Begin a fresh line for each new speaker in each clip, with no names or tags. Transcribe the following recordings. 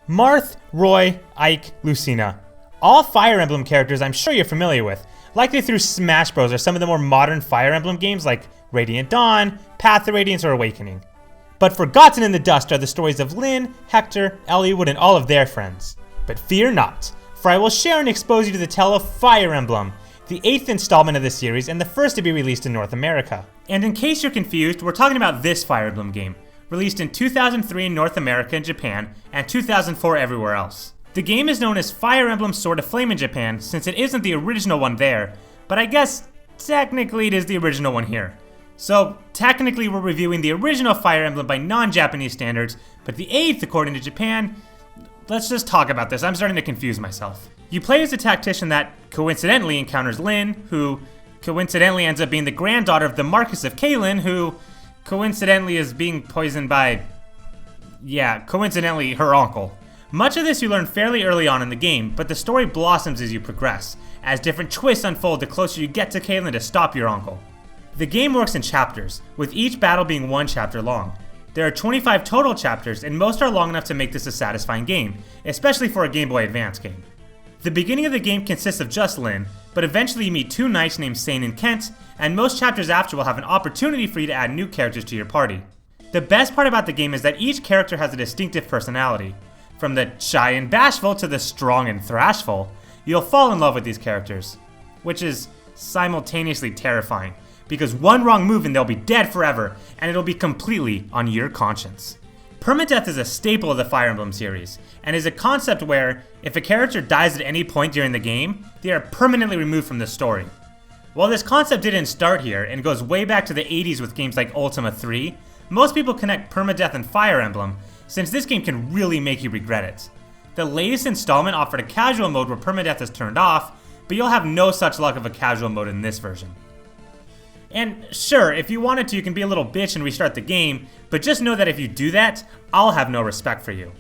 Marth, Roy, Ike, Lucina. All Fire Emblem characters I'm sure you're familiar with, likely through Smash Bros. Or some of the more modern Fire Emblem games like Radiant Dawn, Path of Radiance, or Awakening. But forgotten in the dust are the stories of Lyn, Hector, Eliwood, and all of their friends. But fear not, for I will share and expose you to the tale of Fire Emblem, the 8th installment of the series and the first to be released in North America. And in case you're confused, we're talking about this Fire Emblem game, released in 2003 in North America and Japan, and 2004 everywhere else. The game is known as Fire Emblem Sword of Flame in Japan, since it isn't the original one there, but I guess technically it is the original one here. So technically we're reviewing the original Fire Emblem by non-Japanese standards, but the 8th according to Japan. Let's just talk about this, I'm starting to confuse myself. You play as a tactician that coincidentally encounters Lyn, who coincidentally ends up being the granddaughter of the Marquis of Kalen, who coincidentally is being poisoned by, coincidentally her uncle. Much of this you learn fairly early on in the game, but the story blossoms as you progress, as different twists unfold the closer you get to Kalen to stop your uncle. The game works in chapters, with each battle being 1 chapter long. There are 25 total chapters, and most are long enough to make this a satisfying game, especially for a Game Boy Advance game. The beginning of the game consists of just Lyn, but eventually you meet 2 knights named Sane and Kent, and most chapters after will have an opportunity for you to add new characters to your party. The best part about the game is that each character has a distinctive personality. From the shy and bashful to the strong and thrashful, you'll fall in love with these characters. Which is simultaneously terrifying, because one wrong move and they'll be dead forever, and it'll be completely on your conscience. Permadeath is a staple of the Fire Emblem series, and is a concept where, if a character dies at any point during the game, they are permanently removed from the story. While this concept didn't start here, and goes way back to the 80s with games like Ultima 3, most people connect Permadeath and Fire Emblem, since this game can really make you regret it. The latest installment offered a casual mode where permadeath is turned off, but you'll have no such luck of a casual mode in this version. And sure, if you wanted to, you can be a little bitch and restart the game, but just know that if you do that, I'll have no respect for you.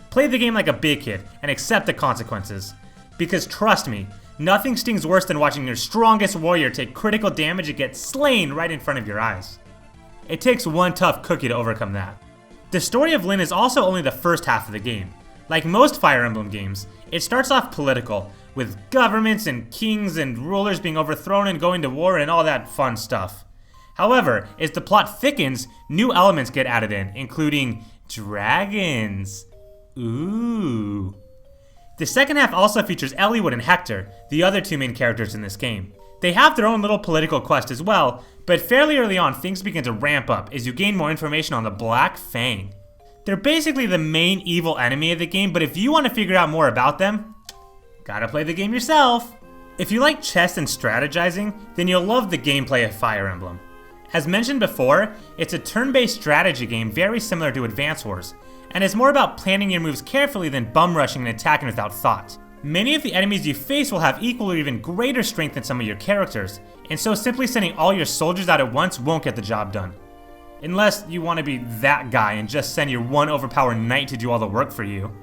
Play the game like a big kid, and accept the consequences. Because trust me, nothing stings worse than watching your strongest warrior take critical damage and get slain right in front of your eyes. It takes one tough cookie to overcome that. The story of Lyn is also only the first half of the game. Like most Fire Emblem games, it starts off political, with governments and kings and rulers being overthrown and going to war and all that fun stuff. However, as the plot thickens, new elements get added in, including dragons. Ooh. The second half also features Eliwood and Hector, the other 2 main characters in this game. They have their own little political quest as well, but fairly early on things begin to ramp up as you gain more information on the Black Fang. They're basically the main evil enemy of the game, but if you want to figure out more about them, gotta play the game yourself. If you like chess and strategizing, then you'll love the gameplay of Fire Emblem. As mentioned before, it's a turn-based strategy game very similar to Advance Wars, and is more about planning your moves carefully than bum rushing and attacking without thought. Many of the enemies you face will have equal or even greater strength than some of your characters, and so simply sending all your soldiers out at once won't get the job done. Unless you want to be that guy and just send your one overpowered knight to do all the work for you.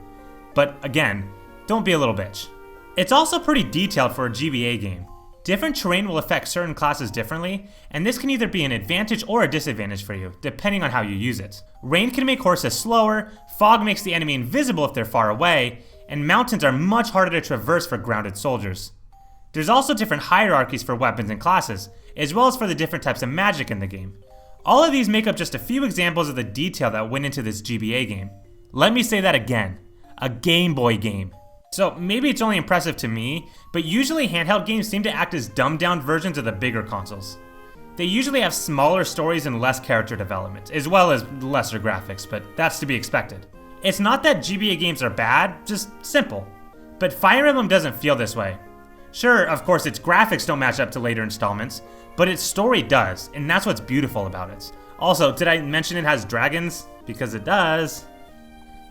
But again, don't be a little bitch. It's also pretty detailed for a GBA game. Different terrain will affect certain classes differently, and this can either be an advantage or a disadvantage for you, depending on how you use it. Rain can make horses slower, fog makes the enemy invisible if they're far away, and mountains are much harder to traverse for grounded soldiers. There's also different hierarchies for weapons and classes, as well as for the different types of magic in the game. All of these make up just a few examples of the detail that went into this GBA game. Let me say that again, a Game Boy game. So maybe it's only impressive to me, but usually handheld games seem to act as dumbed down versions of the bigger consoles. They usually have smaller stories and less character development, as well as lesser graphics, but that's to be expected. It's not that GBA games are bad, just simple. But Fire Emblem doesn't feel this way. Sure, of course its graphics don't match up to later installments, but its story does, and that's what's beautiful about it. Also, did I mention it has dragons? Because it does.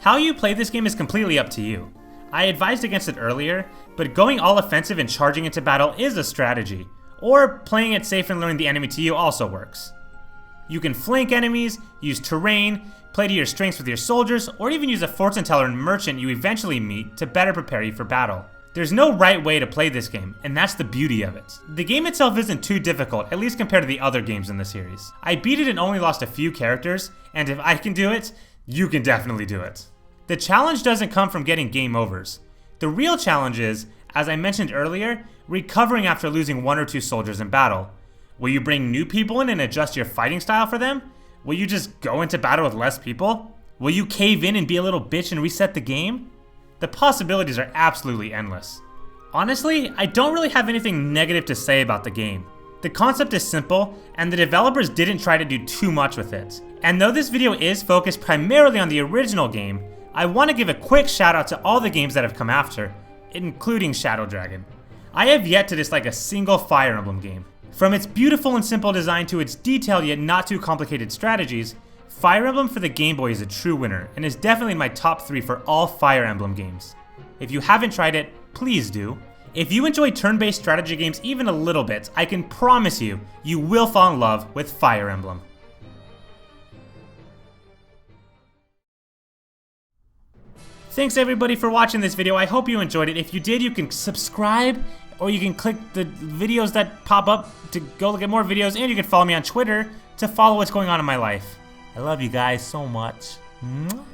How you play this game is completely up to you. I advised against it earlier, but going all offensive and charging into battle is a strategy, or playing it safe and luring the enemy to you also works. You can flank enemies, use terrain, play to your strengths with your soldiers, or even use a fortune teller and merchant you eventually meet to better prepare you for battle. There's no right way to play this game, and that's the beauty of it. The game itself isn't too difficult, at least compared to the other games in the series. I beat it and only lost a few characters, and if I can do it, you can definitely do it. The challenge doesn't come from getting game overs. The real challenge is, as I mentioned earlier, recovering after losing 1 or 2 soldiers in battle. Will you bring new people in and adjust your fighting style for them? Will you just go into battle with less people? Will you cave in and be a little bitch and reset the game? The possibilities are absolutely endless. Honestly, I don't really have anything negative to say about the game. The concept is simple, and the developers didn't try to do too much with it. And though this video is focused primarily on the original game, I want to give a quick shout out to all the games that have come after, including Shadow Dragon. I have yet to dislike a single Fire Emblem game. From its beautiful and simple design to its detailed yet not too complicated strategies, Fire Emblem for the Game Boy is a true winner and is definitely in my top 3 for all Fire Emblem games. If you haven't tried it, please do. If you enjoy turn-based strategy games even a little bit, I can promise you, you will fall in love with Fire Emblem. Thanks everybody for watching this video. I hope you enjoyed it. If you did, you can subscribe, or you can click the videos that pop up to go look at more videos, and you can follow me on Twitter to follow what's going on in my life. I love you guys so much. Mwah.